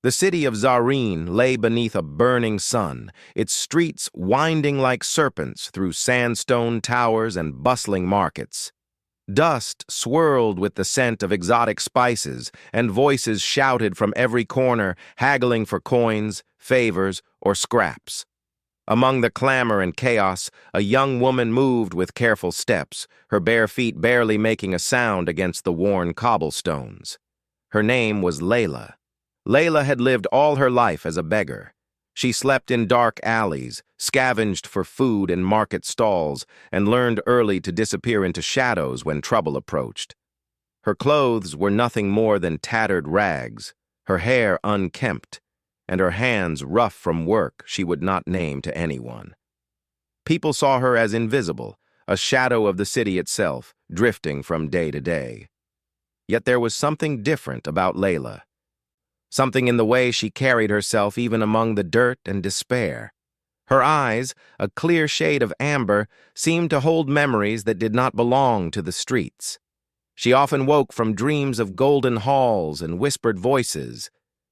The city of Zareen lay beneath a burning sun, its streets winding like serpents through sandstone towers and bustling markets. Dust swirled with the scent of exotic spices, and voices shouted from every corner, haggling for coins, favors, or scraps. Among the clamor and chaos, a young woman moved with careful steps, her bare feet barely making a sound against the worn cobblestones. Her name was Layla. Layla had lived all her life as a beggar. She slept in dark alleys, scavenged for food in market stalls, and learned early to disappear into shadows when trouble approached. Her clothes were nothing more than tattered rags, her hair unkempt, and her hands rough from work she would not name to anyone. People saw her as invisible, a shadow of the city itself, drifting from day to day. Yet there was something different about Layla. Something in the way she carried herself even among the dirt and despair. Her eyes, a clear shade of amber, seemed to hold memories that did not belong to the streets. She often woke from dreams of golden halls and whispered voices,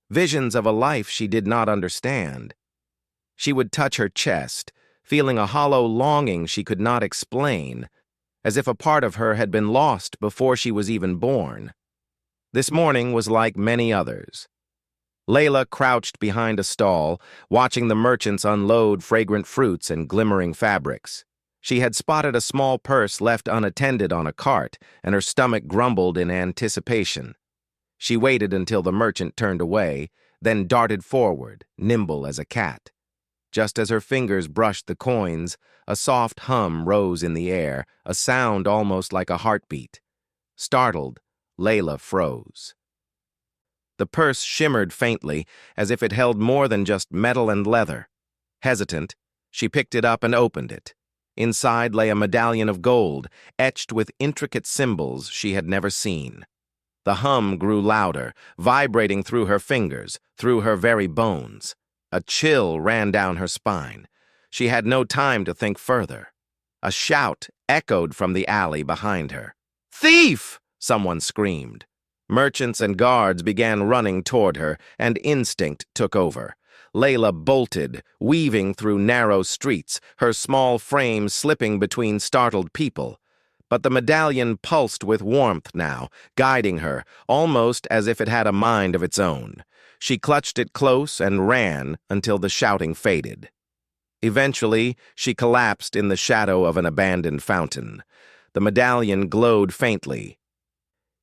visions of a life she did not understand. She would touch her chest, feeling a hollow longing she could not explain, as if a part of her had been lost before she was even born. This morning was like many others. Layla crouched behind a stall, watching the merchants unload fragrant fruits and glimmering fabrics. She had spotted a small purse left unattended on a cart, and her stomach grumbled in anticipation. She waited until the merchant turned away, then darted forward, nimble as a cat. Just as her fingers brushed the coins, a soft hum rose in the air, a sound almost like a heartbeat. Startled, Layla froze. The purse shimmered faintly, as if it held more than just metal and leather. Hesitant, she picked it up and opened it. Inside lay a medallion of gold, etched with intricate symbols she had never seen. The hum grew louder, vibrating through her fingers, through her very bones. A chill ran down her spine. She had no time to think further. A shout echoed from the alley behind her. "Thief!" someone screamed. Merchants and guards began running toward her, and instinct took over. Layla bolted, weaving through narrow streets, her small frame slipping between startled people. But the medallion pulsed with warmth now, guiding her, almost as if it had a mind of its own. She clutched it close and ran until the shouting faded. Eventually, she collapsed in the shadow of an abandoned fountain. The medallion glowed faintly,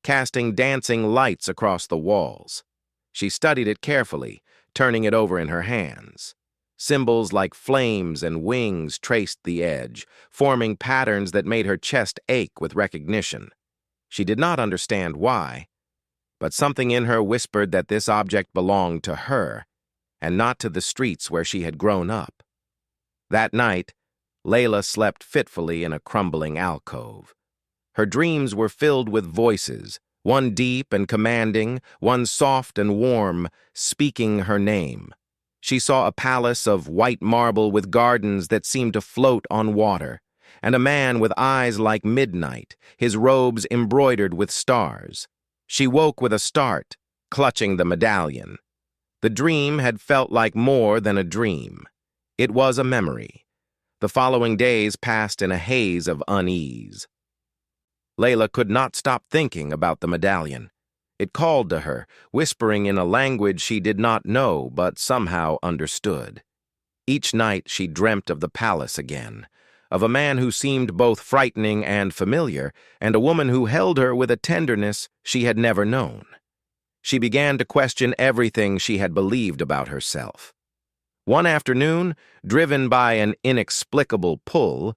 casting dancing lights across the walls. She studied it carefully, turning it over in her hands. Symbols like flames and wings traced the edge, forming patterns that made her chest ache with recognition. She did not understand why, but something in her whispered that this object belonged to her, and not to the streets where she had grown up. That night, Layla slept fitfully in a crumbling alcove. Her dreams were filled with voices, one deep and commanding, one soft and warm, speaking her name. She saw a palace of white marble with gardens that seemed to float on water, and a man with eyes like midnight, his robes embroidered with stars. She woke with a start, clutching the medallion. The dream had felt like more than a dream. It was a memory. The following days passed in a haze of unease. Layla could not stop thinking about the medallion. It called to her, whispering in a language she did not know but somehow understood. Each night she dreamt of the palace again, of a man who seemed both frightening and familiar, and a woman who held her with a tenderness she had never known. She began to question everything she had believed about herself. One afternoon, driven by an inexplicable pull,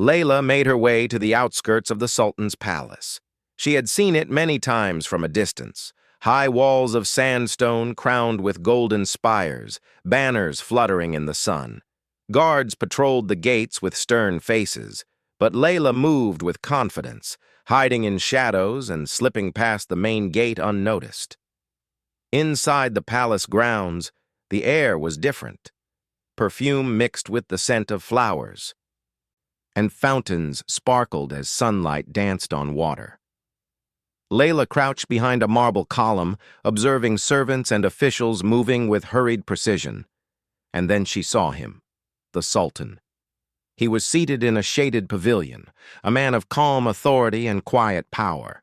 Layla made her way to the outskirts of the Sultan's palace. She had seen it many times from a distance, high walls of sandstone crowned with golden spires, banners fluttering in the sun. Guards patrolled the gates with stern faces, but Layla moved with confidence, hiding in shadows and slipping past the main gate unnoticed. Inside the palace grounds, the air was different. Perfume mixed with the scent of flowers, and fountains sparkled as sunlight danced on water. Layla crouched behind a marble column, observing servants and officials moving with hurried precision. And then she saw him, the Sultan. He was seated in a shaded pavilion, a man of calm authority and quiet power.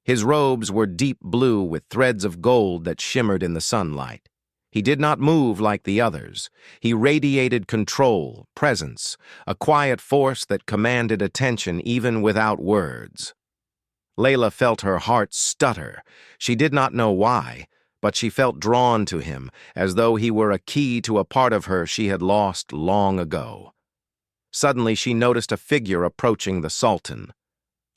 His robes were deep blue with threads of gold that shimmered in the sunlight. He did not move like the others. He radiated control, presence, a quiet force that commanded attention even without words. Layla felt her heart stutter. She did not know why, but she felt drawn to him, as though he were a key to a part of her she had lost long ago. Suddenly she noticed a figure approaching the Sultan.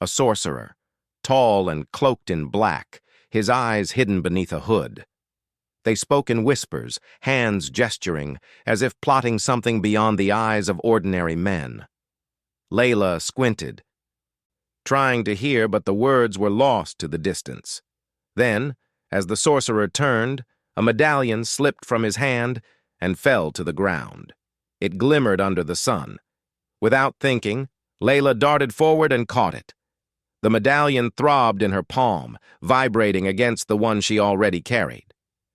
A sorcerer, tall and cloaked in black, his eyes hidden beneath a hood. They spoke in whispers, hands gesturing, as if plotting something beyond the eyes of ordinary men. Layla squinted, trying to hear, but the words were lost to the distance. Then, as the sorcerer turned, a medallion slipped from his hand and fell to the ground. It glimmered under the sun. Without thinking, Layla darted forward and caught it. The medallion throbbed in her palm, vibrating against the one she already carried.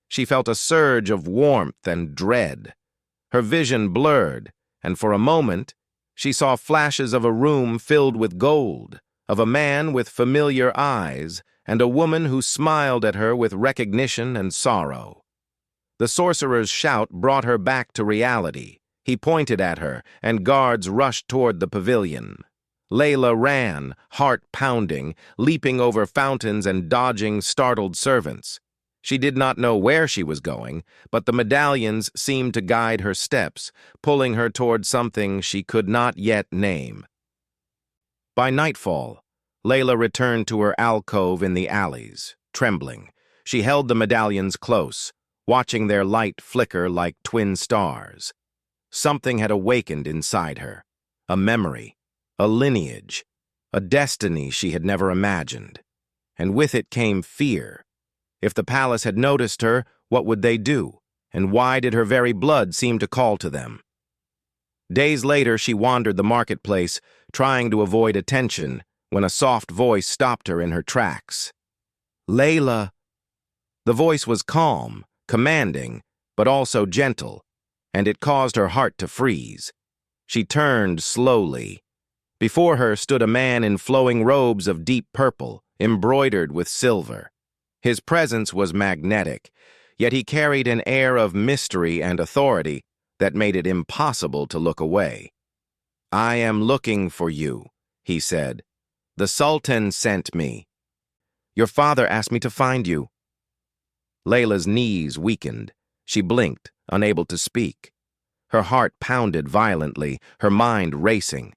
She felt a surge of warmth and dread. Her vision blurred, and for a moment, she saw flashes of a room filled with gold, of a man with familiar eyes, and a woman who smiled at her with recognition and sorrow. The sorcerer's shout brought her back to reality. He pointed at her, and guards rushed toward the pavilion. Layla ran, heart pounding, leaping over fountains and dodging startled servants. She did not know where she was going, but the medallions seemed to guide her steps, pulling her toward something she could not yet name. By nightfall, Layla returned to her alcove in the alleys, trembling. She held the medallions close, watching their light flicker like twin stars. Something had awakened inside her, a memory, a lineage, a destiny she had never imagined. And with it came fear. If the palace had noticed her, what would they do? And why did her very blood seem to call to them? Days later, she wandered the marketplace, trying to avoid attention, when a soft voice stopped her in her tracks. "Layla." The voice was calm, commanding, but also gentle, and it caused her heart to freeze. She turned slowly. Before her stood a man in flowing robes of deep purple, embroidered with silver. His presence was magnetic, yet he carried an air of mystery and authority that made it impossible to look away. "I am looking for you," he said. "The Sultan sent me. Your father asked me to find you." Layla's knees weakened. She blinked, unable to speak. Her heart pounded violently, her mind racing.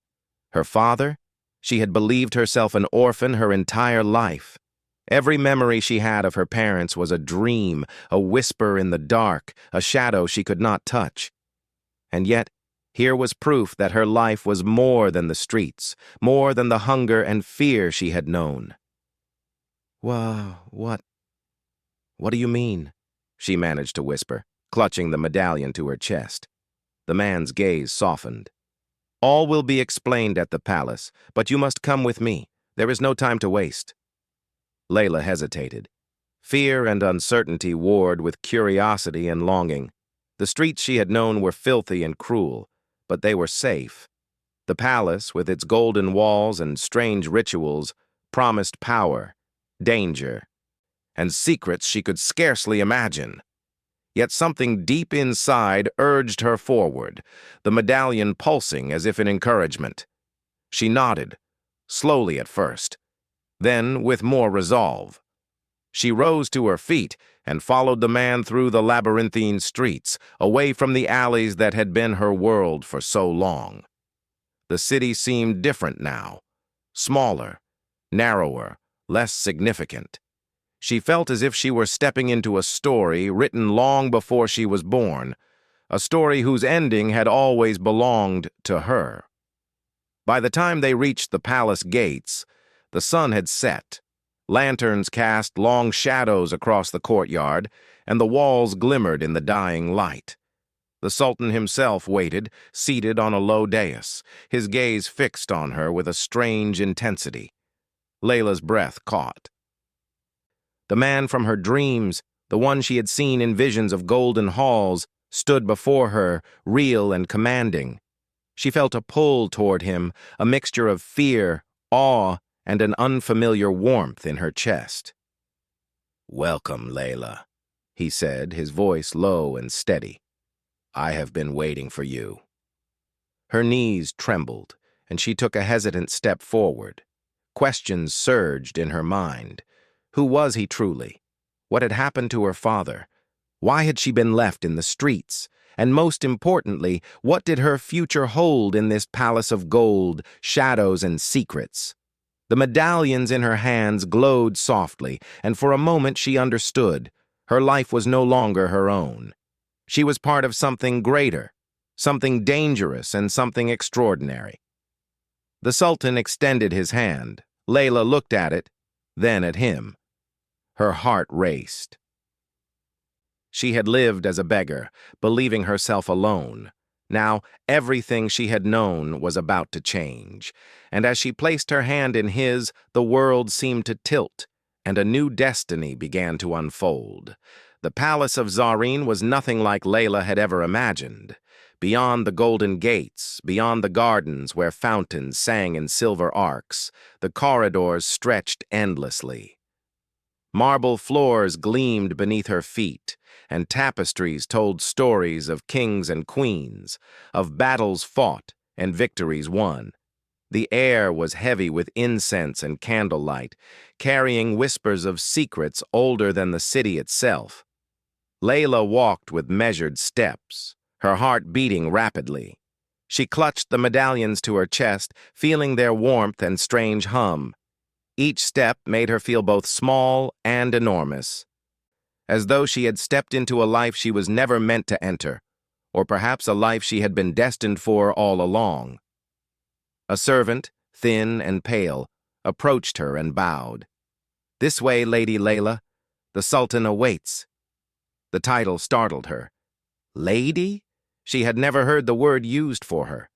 Her father? She had believed herself an orphan her entire life. Every memory she had of her parents was a dream, a whisper in the dark, a shadow she could not touch. And yet, here was proof that her life was more than the streets, more than the hunger and fear she had known. What do you mean?" she managed to whisper, clutching the medallion to her chest. The man's gaze softened. "All will be explained at the palace, but you must come with me. There is no time to waste." Layla hesitated. Fear and uncertainty warred with curiosity and longing. The streets she had known were filthy and cruel, but they were safe. The palace, with its golden walls and strange rituals, promised power, danger, and secrets she could scarcely imagine. Yet something deep inside urged her forward, the medallion pulsing as if in encouragement. She nodded, slowly at first, then with more resolve. She rose to her feet and followed the man through the labyrinthine streets, away from the alleys that had been her world for so long. The city seemed different now, smaller, narrower, less significant. She felt as if she were stepping into a story written long before she was born, a story whose ending had always belonged to her. By the time they reached the palace gates, the sun had set. Lanterns cast long shadows across the courtyard, and the walls glimmered in the dying light. The Sultan himself waited, seated on a low dais, his gaze fixed on her with a strange intensity. Layla's breath caught. The man from her dreams, the one she had seen in visions of golden halls, stood before her, real and commanding. She felt a pull toward him, a mixture of fear, awe, and an unfamiliar warmth in her chest. "Welcome, Layla," he said, his voice low and steady. "I have been waiting for you." Her knees trembled, and she took a hesitant step forward. Questions surged in her mind. Who was he truly? What had happened to her father? Why had she been left in the streets? And most importantly, what did her future hold in this palace of gold, shadows, and secrets? The medallions in her hands glowed softly, and for a moment she understood. Her life was no longer her own. She was part of something greater, something dangerous, and something extraordinary. The Sultan extended his hand. Layla looked at it, then at him. Her heart raced. She had lived as a beggar, believing herself alone. Now, everything she had known was about to change, and as she placed her hand in his, the world seemed to tilt, and a new destiny began to unfold. The palace of Zareen was nothing like Layla had ever imagined. Beyond the golden gates, beyond the gardens where fountains sang in silver arcs, the corridors stretched endlessly. Marble floors gleamed beneath her feet, and tapestries told stories of kings and queens, of battles fought and victories won. The air was heavy with incense and candlelight, carrying whispers of secrets older than the city itself. Layla walked with measured steps, her heart beating rapidly. She clutched the medallions to her chest, feeling their warmth and strange hum. Each step made her feel both small and enormous, as though she had stepped into a life she was never meant to enter, or perhaps a life she had been destined for all along. A servant, thin and pale, approached her and bowed. "This way, Lady Layla. The Sultan awaits." The title startled her. Lady? She had never heard the word used for her.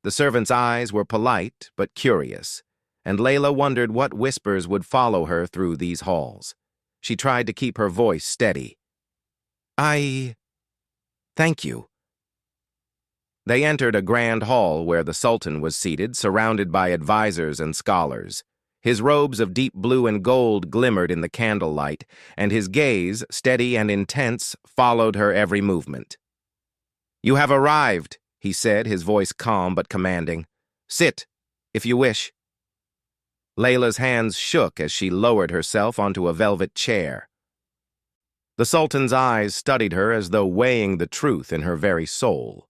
The servant's eyes were polite but curious, and Layla wondered what whispers would follow her through these halls. She tried to keep her voice steady. Thank you." They entered a grand hall where the Sultan was seated, surrounded by advisors and scholars. His robes of deep blue and gold glimmered in the candlelight, and his gaze, steady and intense, followed her every movement. "You have arrived," he said, his voice calm but commanding. "Sit, if you wish." Layla's hands shook as she lowered herself onto a velvet chair. The Sultan's eyes studied her as though weighing the truth in her very soul.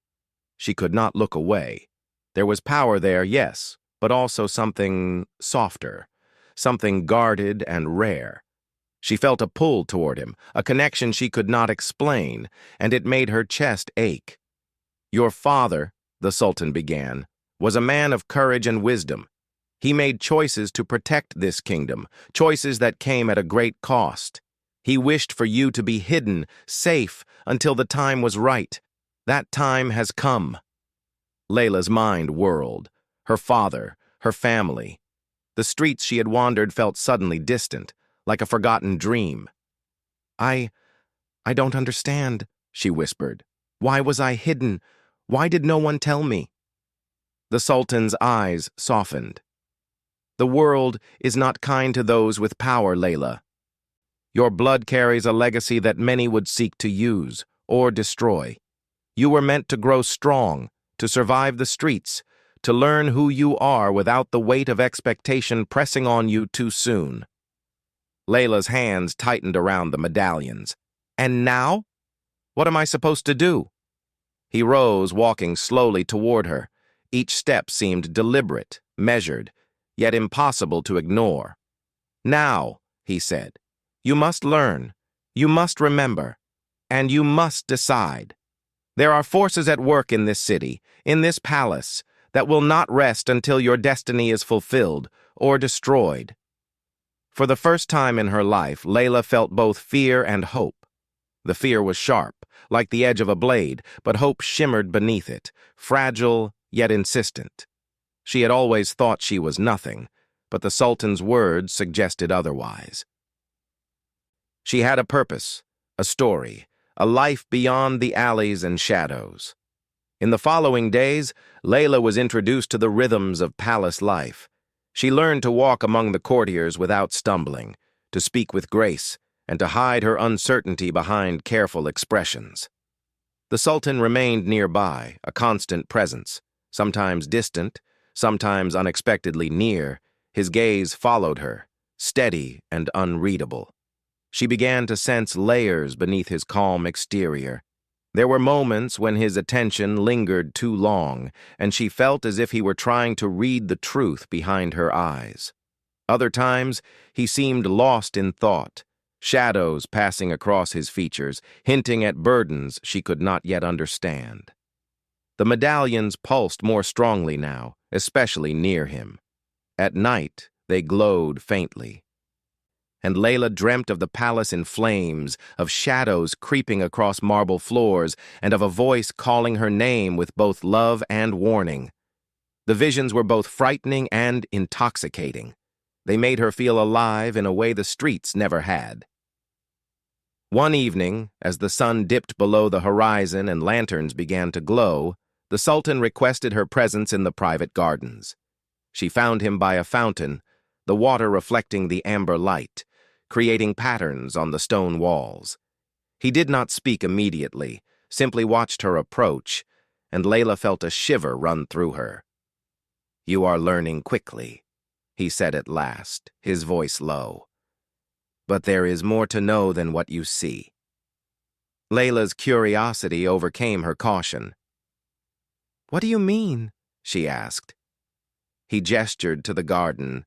She could not look away. There was power there, yes, but also something softer, something guarded and rare. She felt a pull toward him, a connection she could not explain, and it made her chest ache. "Your father," the Sultan began, "was a man of courage and wisdom. He made choices to protect this kingdom, choices that came at a great cost. He wished for you to be hidden, safe, until the time was right. That time has come." Layla's mind whirled. Her father, her family. The streets she had wandered felt suddenly distant, like a forgotten dream. I don't understand," she whispered. "Why was I hidden? Why did no one tell me?" The Sultan's eyes softened. "The world is not kind to those with power, Layla. Your blood carries a legacy that many would seek to use or destroy. You were meant to grow strong, to survive the streets, to learn who you are without the weight of expectation pressing on you too soon." Layla's hands tightened around the medallions. "And now? What am I supposed to do?" He rose, walking slowly toward her. Each step seemed deliberate, measured, yet impossible to ignore. "Now," he said, "you must learn, you must remember, and you must decide. There are forces at work in this city, in this palace, that will not rest until your destiny is fulfilled or destroyed." For the first time in her life, Layla felt both fear and hope. The fear was sharp, like the edge of a blade, but hope shimmered beneath it, fragile yet insistent. She had always thought she was nothing, but the Sultan's words suggested otherwise. She had a purpose, a story, a life beyond the alleys and shadows. In the following days, Layla was introduced to the rhythms of palace life. She learned to walk among the courtiers without stumbling, to speak with grace, and to hide her uncertainty behind careful expressions. The Sultan remained nearby, a constant presence, sometimes distant, sometimes unexpectedly near. His gaze followed her, steady and unreadable. She began to sense layers beneath his calm exterior. There were moments when his attention lingered too long, and she felt as if he were trying to read the truth behind her eyes. Other times, he seemed lost in thought, shadows passing across his features, hinting at burdens she could not yet understand. The medallions pulsed more strongly now, especially near him. At night, they glowed faintly. And Layla dreamt of the palace in flames, of shadows creeping across marble floors, and of a voice calling her name with both love and warning. The visions were both frightening and intoxicating. They made her feel alive in a way the streets never had. One evening, as the sun dipped below the horizon and lanterns began to glow, the Sultan requested her presence in the private gardens. She found him by a fountain, the water reflecting the amber light, creating patterns on the stone walls. He did not speak immediately, simply watched her approach, and Layla felt a shiver run through her. "You are learning quickly," he said at last, his voice low. "But there is more to know than what you see." Layla's curiosity overcame her caution. "What do you mean?" she asked. He gestured to the garden,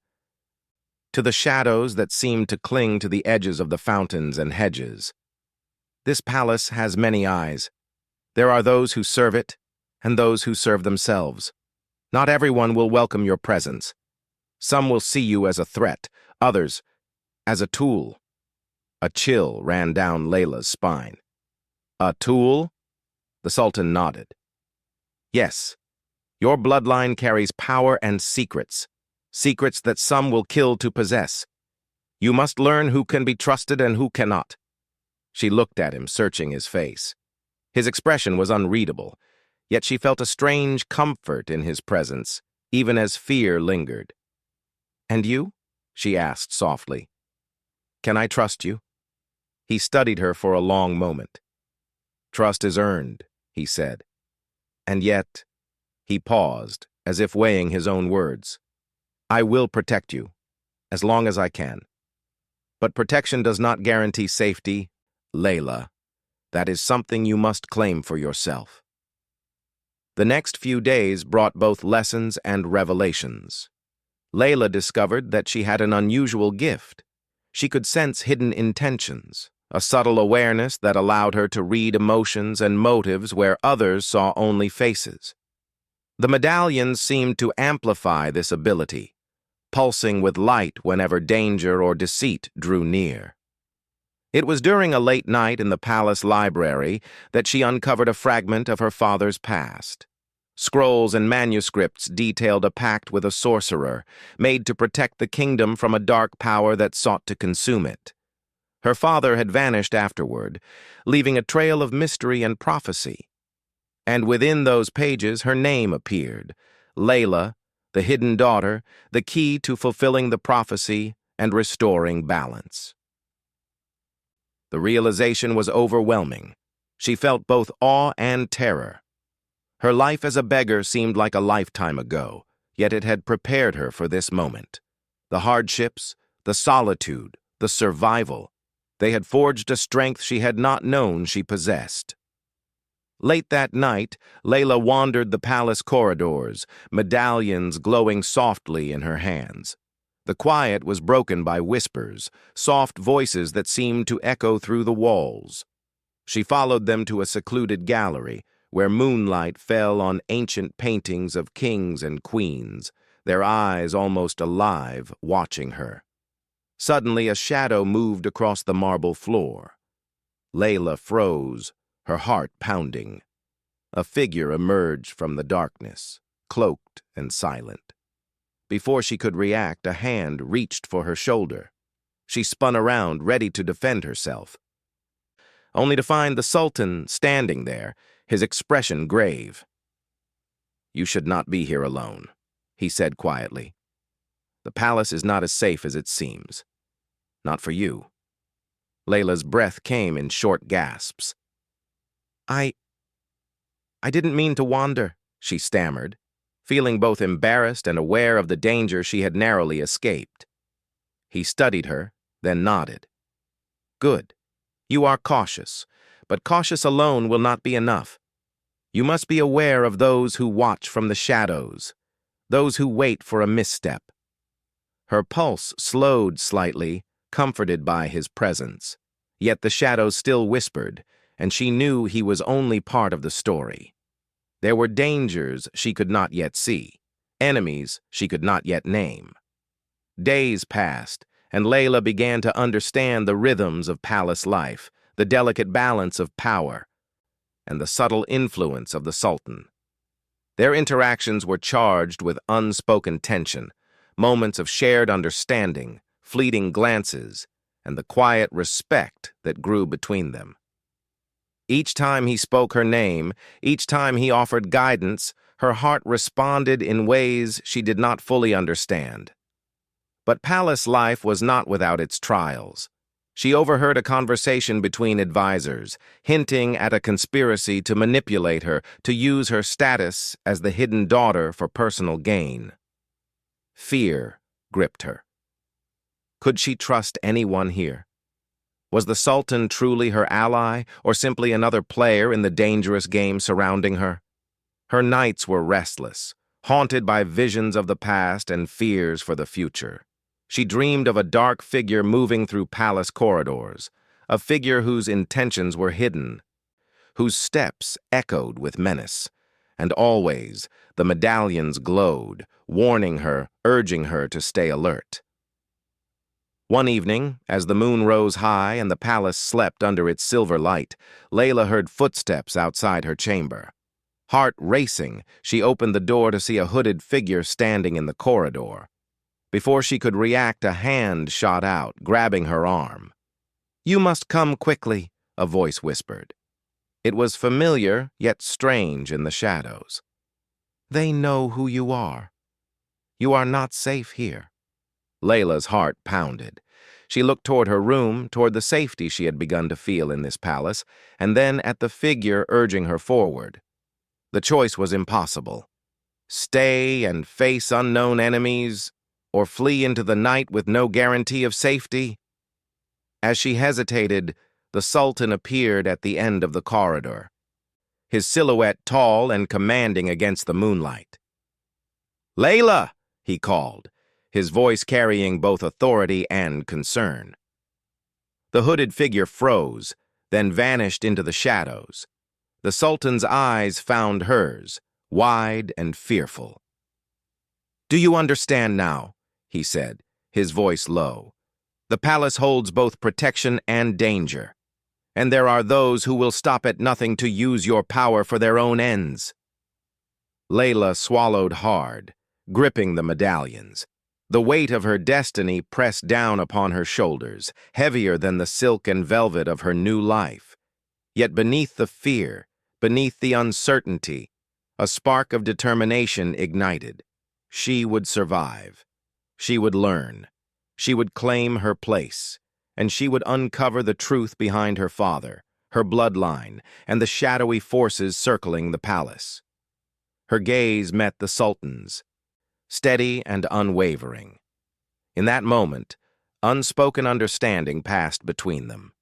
to the shadows that seemed to cling to the edges of the fountains and hedges. "This palace has many eyes. There are those who serve it, and those who serve themselves. Not everyone will welcome your presence. Some will see you as a threat, others as a tool." A chill ran down Layla's spine. "A tool?" The Sultan nodded. "Yes, your bloodline carries power and secrets. Secrets that some will kill to possess. You must learn who can be trusted and who cannot." She looked at him, searching his face. His expression was unreadable, yet she felt a strange comfort in his presence, even as fear lingered. "And you?" she asked softly. "Can I trust you?" He studied her for a long moment. "Trust is earned," he said. And yet, he paused, as if weighing his own words. "I will protect you, as long as I can. But protection does not guarantee safety, Layla. That is something you must claim for yourself." The next few days brought both lessons and revelations. Layla discovered that she had an unusual gift. She could sense hidden intentions, a subtle awareness that allowed her to read emotions and motives where others saw only faces. The medallions seemed to amplify this ability, pulsing with light whenever danger or deceit drew near. It was during a late night in the palace library that she uncovered a fragment of her father's past. Scrolls and manuscripts detailed a pact with a sorcerer, made to protect the kingdom from a dark power that sought to consume it. Her father had vanished afterward, leaving a trail of mystery and prophecy. And within those pages her name appeared, Layla, the hidden daughter, the key to fulfilling the prophecy and restoring balance. The realization was overwhelming. She felt both awe and terror. Her life as a beggar seemed like a lifetime ago, yet it had prepared her for this moment. The hardships, the solitude, the survival, they had forged a strength she had not known she possessed. Late that night, Layla wandered the palace corridors, medallions glowing softly in her hands. The quiet was broken by whispers, soft voices that seemed to echo through the walls. She followed them to a secluded gallery, where moonlight fell on ancient paintings of kings and queens, their eyes almost alive, watching her. Suddenly, a shadow moved across the marble floor. Layla froze, her heart pounding. A figure emerged from the darkness, cloaked and silent. Before she could react, a hand reached for her shoulder. She spun around, ready to defend herself, only to find the Sultan standing there, his expression grave. "You should not be here alone," he said quietly. "The palace is not as safe as it seems. Not for you." Layla's breath came in short gasps. I didn't mean to wander," she stammered, feeling both embarrassed and aware of the danger she had narrowly escaped. He studied her, then nodded. "Good. You are cautious, but cautious alone will not be enough. You must be aware of those who watch from the shadows, those who wait for a misstep." Her pulse slowed slightly, comforted by his presence. Yet the shadows still whispered, and she knew he was only part of the story. There were dangers she could not yet see, enemies she could not yet name. Days passed, and Layla began to understand the rhythms of palace life, the delicate balance of power, and the subtle influence of the Sultan. Their interactions were charged with unspoken tension, moments of shared understanding, fleeting glances, and the quiet respect that grew between them. Each time he spoke her name, each time he offered guidance, her heart responded in ways she did not fully understand. But palace life was not without its trials. She overheard a conversation between advisors, hinting at a conspiracy to manipulate her, to use her status as the hidden daughter for personal gain. Fear gripped her. Could she trust anyone here? Was the Sultan truly her ally, or simply another player in the dangerous game surrounding her? Her nights were restless, haunted by visions of the past and fears for the future. She dreamed of a dark figure moving through palace corridors, a figure whose intentions were hidden, whose steps echoed with menace, and always the medallions glowed, warning her, urging her to stay alert. One evening, as the moon rose high and the palace slept under its silver light, Layla heard footsteps outside her chamber. Heart racing, she opened the door to see a hooded figure standing in the corridor. Before she could react, a hand shot out, grabbing her arm. "You must come quickly," a voice whispered. It was familiar, yet strange in the shadows. "They know who you are. You are not safe here." Layla's heart pounded. She looked toward her room, toward the safety she had begun to feel in this palace, and then at the figure urging her forward. The choice was impossible. Stay and face unknown enemies, or flee into the night with no guarantee of safety? As she hesitated, the Sultan appeared at the end of the corridor, his silhouette tall and commanding against the moonlight. "Layla!" he called, his voice carrying both authority and concern. The hooded figure froze, then vanished into the shadows. The Sultan's eyes found hers, wide and fearful. "Do you understand now?" he said, his voice low. "The palace holds both protection and danger, and there are those who will stop at nothing to use your power for their own ends." Layla swallowed hard, gripping the medallions. The weight of her destiny pressed down upon her shoulders, heavier than the silk and velvet of her new life. Yet beneath the fear, beneath the uncertainty, a spark of determination ignited. She would survive. She would learn. She would claim her place, and she would uncover the truth behind her father, her bloodline, and the shadowy forces circling the palace. Her gaze met the Sultan's, steady and unwavering. In that moment, unspoken understanding passed between them.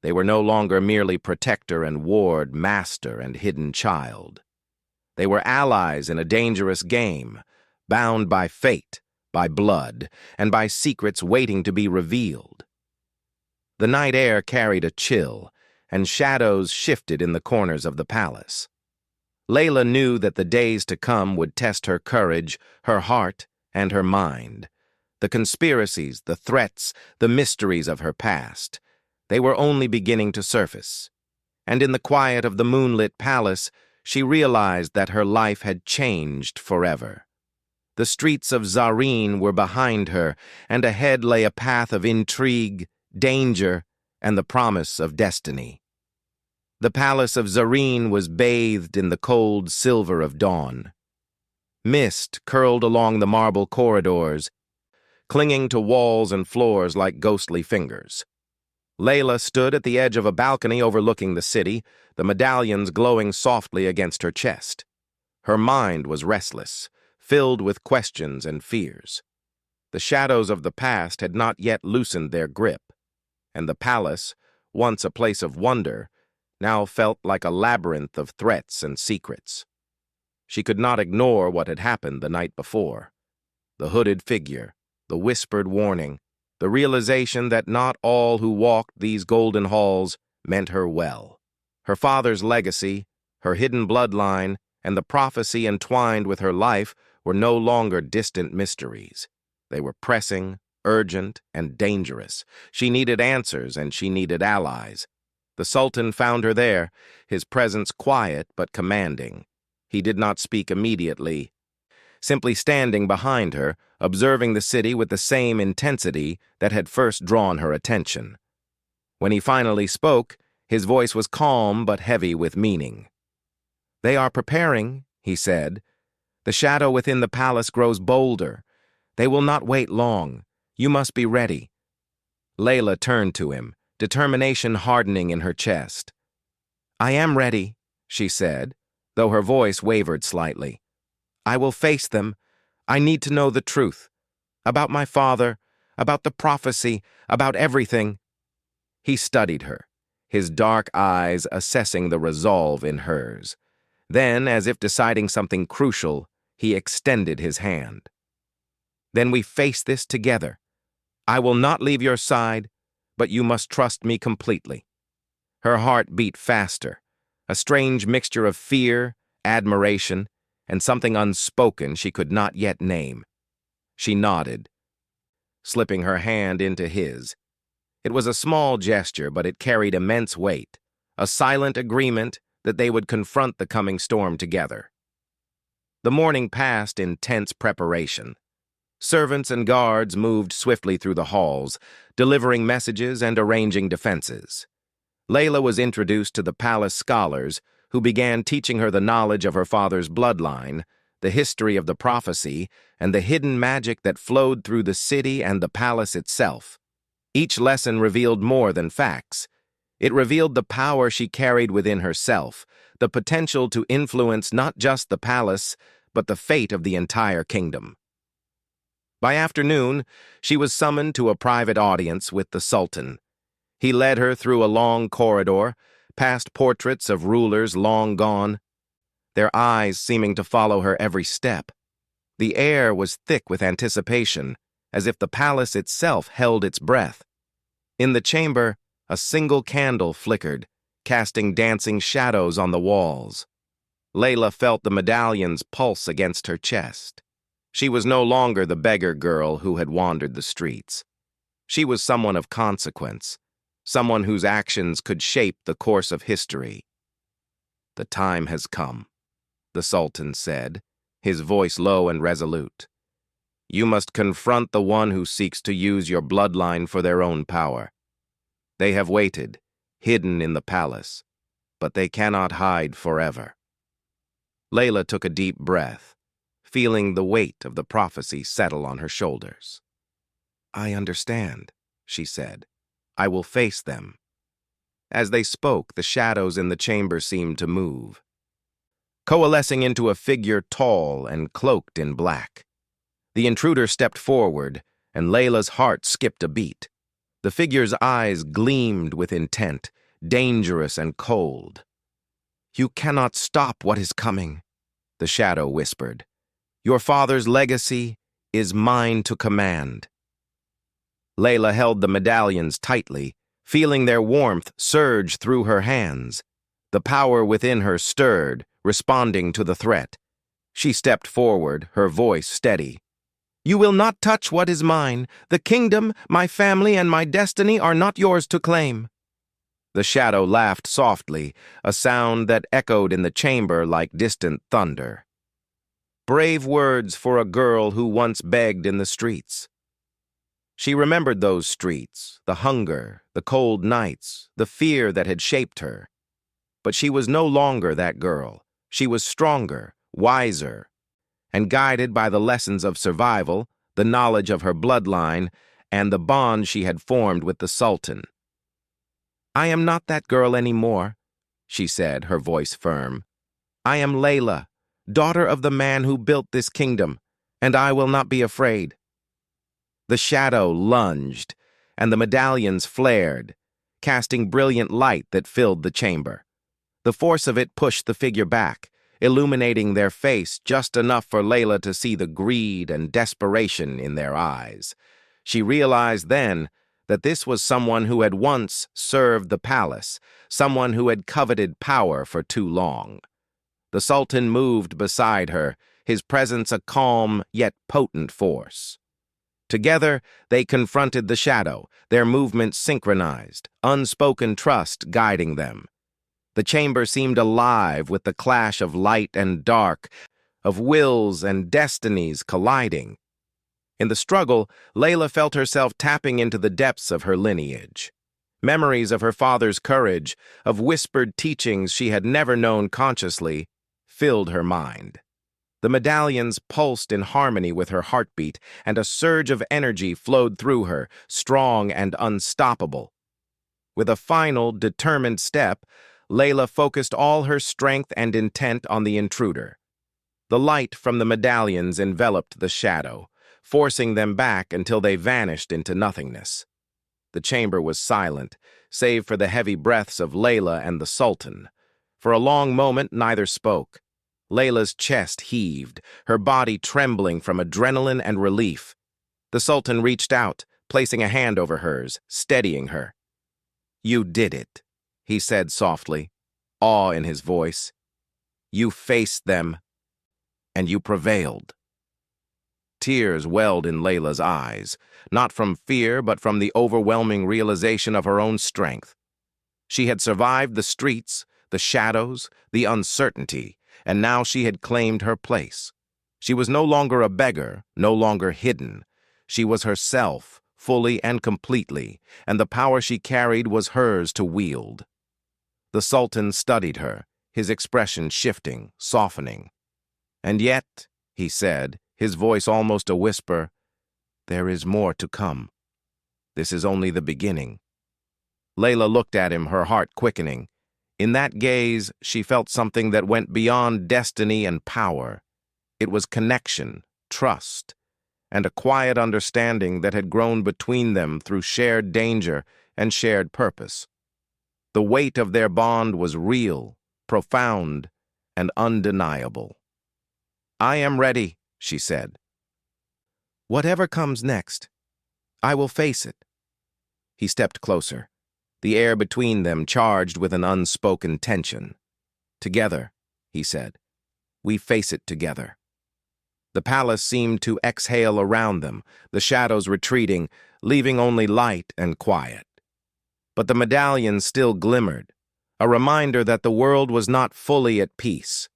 They were no longer merely protector and ward, master and hidden child. They were allies in a dangerous game, bound by fate, by blood, and by secrets waiting to be revealed. The night air carried a chill, and shadows shifted in the corners of the palace. Layla knew that the days to come would test her courage, her heart, and her mind. The conspiracies, the threats, the mysteries of her past, they were only beginning to surface. And in the quiet of the moonlit palace, she realized that her life had changed forever. The streets of Zareen were behind her, and ahead lay a path of intrigue, danger, and the promise of destiny. The palace of Zareen was bathed in the cold silver of dawn. Mist curled along the marble corridors, clinging to walls and floors like ghostly fingers. Layla stood at the edge of a balcony overlooking the city, the medallions glowing softly against her chest. Her mind was restless, filled with questions and fears. The shadows of the past had not yet loosened their grip, and the palace, once a place of wonder, now felt like a labyrinth of threats and secrets. She could not ignore what had happened the night before. The hooded figure, the whispered warning, the realization that not all who walked these golden halls meant her well. Her father's legacy, her hidden bloodline, and the prophecy entwined with her life were no longer distant mysteries. They were pressing, urgent, and dangerous. She needed answers, and she needed allies. The Sultan found her there, his presence quiet but commanding. He did not speak immediately, simply standing behind her, observing the city with the same intensity that had first drawn her attention. When he finally spoke, his voice was calm but heavy with meaning. "They are preparing," he said. "The shadow within the palace grows bolder. They will not wait long. You must be ready." Layla turned to him, determination hardening in her chest. "I am ready," she said, though her voice wavered slightly. "I will face them. I need to know the truth. About my father, about the prophecy, about everything." He studied her, his dark eyes assessing the resolve in hers. Then, as if deciding something crucial, he extended his hand. "Then we face this together. I will not leave your side, but you must trust me completely." Her heart beat faster, a strange mixture of fear, admiration, and something unspoken she could not yet name. She nodded, slipping her hand into his. It was a small gesture, but it carried immense weight, a silent agreement that they would confront the coming storm together. The morning passed in tense preparation. Servants and guards moved swiftly through the halls, delivering messages and arranging defenses. Layla was introduced to the palace scholars, who began teaching her the knowledge of her father's bloodline, the history of the prophecy, and the hidden magic that flowed through the city and the palace itself. Each lesson revealed more than facts. It revealed the power she carried within herself, the potential to influence not just the palace, but the fate of the entire kingdom. By afternoon, she was summoned to a private audience with the Sultan. He led her through a long corridor, past portraits of rulers long gone, their eyes seeming to follow her every step. The air was thick with anticipation, as if the palace itself held its breath. In the chamber, a single candle flickered, casting dancing shadows on the walls. Layla felt the medallions pulse against her chest. She was no longer the beggar girl who had wandered the streets. She was someone of consequence, someone whose actions could shape the course of history. "The time has come," the Sultan said, his voice low and resolute. "You must confront the one who seeks to use your bloodline for their own power. They have waited, hidden in the palace, but they cannot hide forever." Layla took a deep breath, feeling the weight of the prophecy settle on her shoulders. "I understand," she said. "I will face them." As they spoke, the shadows in the chamber seemed to move, coalescing into a figure tall and cloaked in black. The intruder stepped forward, and Layla's heart skipped a beat. The figure's eyes gleamed with intent, dangerous and cold. "You cannot stop what is coming," the shadow whispered. "Your father's legacy is mine to command." Layla held the medallions tightly, feeling their warmth surge through her hands. The power within her stirred, responding to the threat. She stepped forward, her voice steady. "You will not touch what is mine. The kingdom, my family, and my destiny are not yours to claim." The shadow laughed softly, a sound that echoed in the chamber like distant thunder. Brave words for a girl who once begged in the streets. She remembered those streets, the hunger, the cold nights, the fear that had shaped her. But she was no longer that girl. She was stronger, wiser, and guided by the lessons of survival, the knowledge of her bloodline, and the bond she had formed with the Sultan. "I am not that girl anymore," she said, her voice firm. "I am Layla, daughter of the man who built this kingdom, and I will not be afraid." The shadow lunged, and the medallions flared, casting brilliant light that filled the chamber. The force of it pushed the figure back, illuminating their face just enough for Layla to see the greed and desperation in their eyes. She realized then that this was someone who had once served the palace, someone who had coveted power for too long. The Sultan moved beside her, his presence a calm yet potent force. Together, they confronted the shadow, their movements synchronized, unspoken trust guiding them. The chamber seemed alive with the clash of light and dark, of wills and destinies colliding. In the struggle, Layla felt herself tapping into the depths of her lineage. Memories of her father's courage, of whispered teachings she had never known consciously, filled her mind. The medallions pulsed in harmony with her heartbeat, and a surge of energy flowed through her, strong and unstoppable. With a final, determined step, Layla focused all her strength and intent on the intruder. The light from the medallions enveloped the shadow, forcing them back until they vanished into nothingness. The chamber was silent, save for the heavy breaths of Layla and the Sultan. For a long moment, neither spoke. Layla's chest heaved, her body trembling from adrenaline and relief. The Sultan reached out, placing a hand over hers, steadying her. "You did it," he said softly, awe in his voice. "You faced them, and you prevailed." Tears welled in Layla's eyes, not from fear but from the overwhelming realization of her own strength. She had survived the streets, the shadows, the uncertainty, and now she had claimed her place. She was no longer a beggar, no longer hidden. She was herself, fully and completely, and the power she carried was hers to wield. The Sultan studied her, his expression shifting, softening. "And yet," he said, his voice almost a whisper, "there is more to come. This is only the beginning." Layla looked at him, her heart quickening. In that gaze, she felt something that went beyond destiny and power. It was connection, trust, and a quiet understanding that had grown between them through shared danger and shared purpose. The weight of their bond was real, profound, and undeniable. "I am ready," she said. "Whatever comes next, I will face it." He stepped closer, the air between them charged with an unspoken tension. "Together," he said, "we face it together." The palace seemed to exhale around them, the shadows retreating, leaving only light and quiet. But the medallion still glimmered, a reminder that the world was not fully at peace.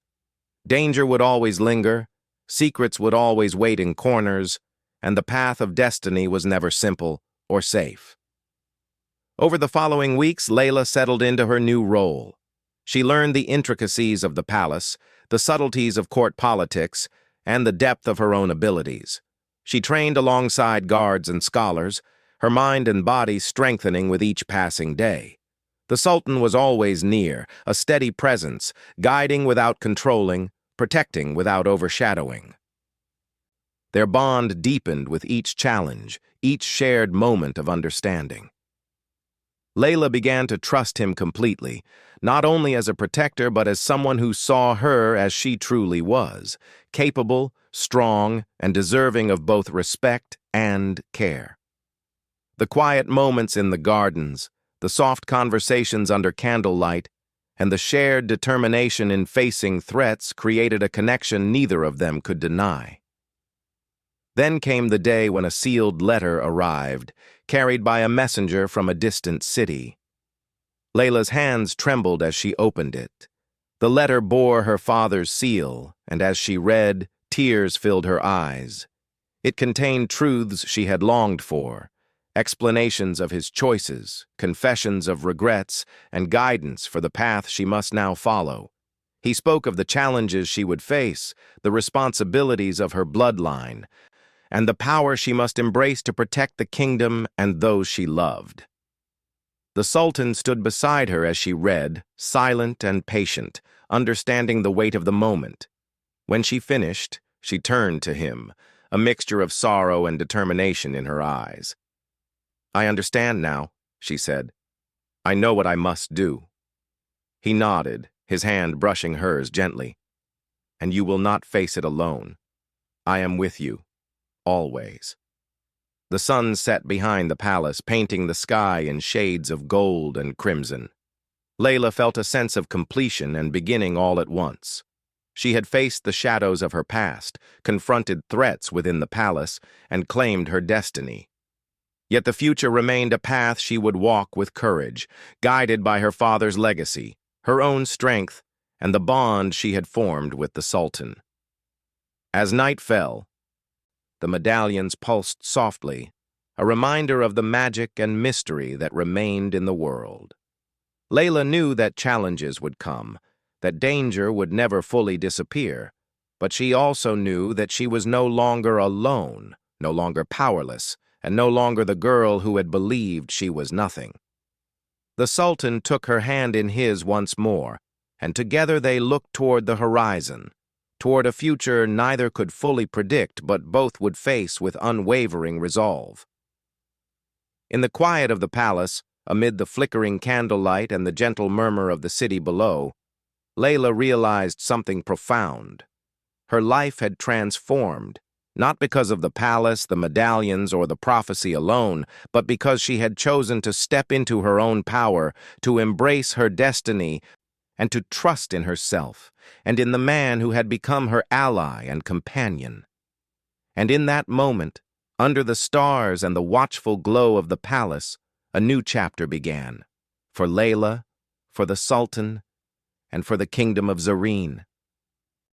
Danger would always linger, secrets would always wait in corners, and the path of destiny was never simple or safe. Over the following weeks, Layla settled into her new role. She learned the intricacies of the palace, the subtleties of court politics, and the depth of her own abilities. She trained alongside guards and scholars, her mind and body strengthening with each passing day. The Sultan was always near, a steady presence, guiding without controlling, protecting without overshadowing. Their bond deepened with each challenge, each shared moment of understanding. Layla began to trust him completely, not only as a protector but as someone who saw her as she truly was, capable, strong, and deserving of both respect and care. The quiet moments in the gardens, the soft conversations under candlelight, and the shared determination in facing threats created a connection neither of them could deny. Then came the day when a sealed letter arrived, carried by a messenger from a distant city. Layla's hands trembled as she opened it. The letter bore her father's seal, and as she read, Tears filled her eyes. It contained truths she had longed for, explanations of his choices, confessions of regrets, and guidance for the path she must now follow. He spoke of the challenges she would face, the responsibilities of her bloodline, and the power she must embrace to protect the kingdom and those she loved. The Sultan stood beside her as she read, silent and patient, understanding the weight of the moment. When she finished, she turned to him, a mixture of sorrow and determination in her eyes. "I understand now," she said. "I know what I must do." He nodded, his hand brushing hers gently. "And you will not face it alone. I am with you, always." The sun set behind the palace, painting the sky in shades of gold and crimson. Layla felt a sense of completion and beginning all at once. She had faced the shadows of her past, confronted threats within the palace, and claimed her destiny. Yet the future remained a path she would walk with courage, guided by her father's legacy, her own strength, and the bond she had formed with the Sultan. As night fell, the medallions pulsed softly, a reminder of the magic and mystery that remained in the world. Layla knew that challenges would come, that danger would never fully disappear, but she also knew that she was no longer alone, no longer powerless, and no longer the girl who had believed she was nothing. The Sultan took her hand in his once more, and together they looked toward the horizon, toward a future neither could fully predict but both would face with unwavering resolve. In the quiet of the palace, amid the flickering candlelight and the gentle murmur of the city below, Layla realized something profound. Her life had transformed, not because of the palace, the medallions, or the prophecy alone, but because she had chosen to step into her own power, to embrace her destiny, and to trust in herself, and in the man who had become her ally and companion. And in that moment, under the stars and the watchful glow of the palace, a new chapter began, for Layla, for the Sultan, and for the kingdom of Zareen.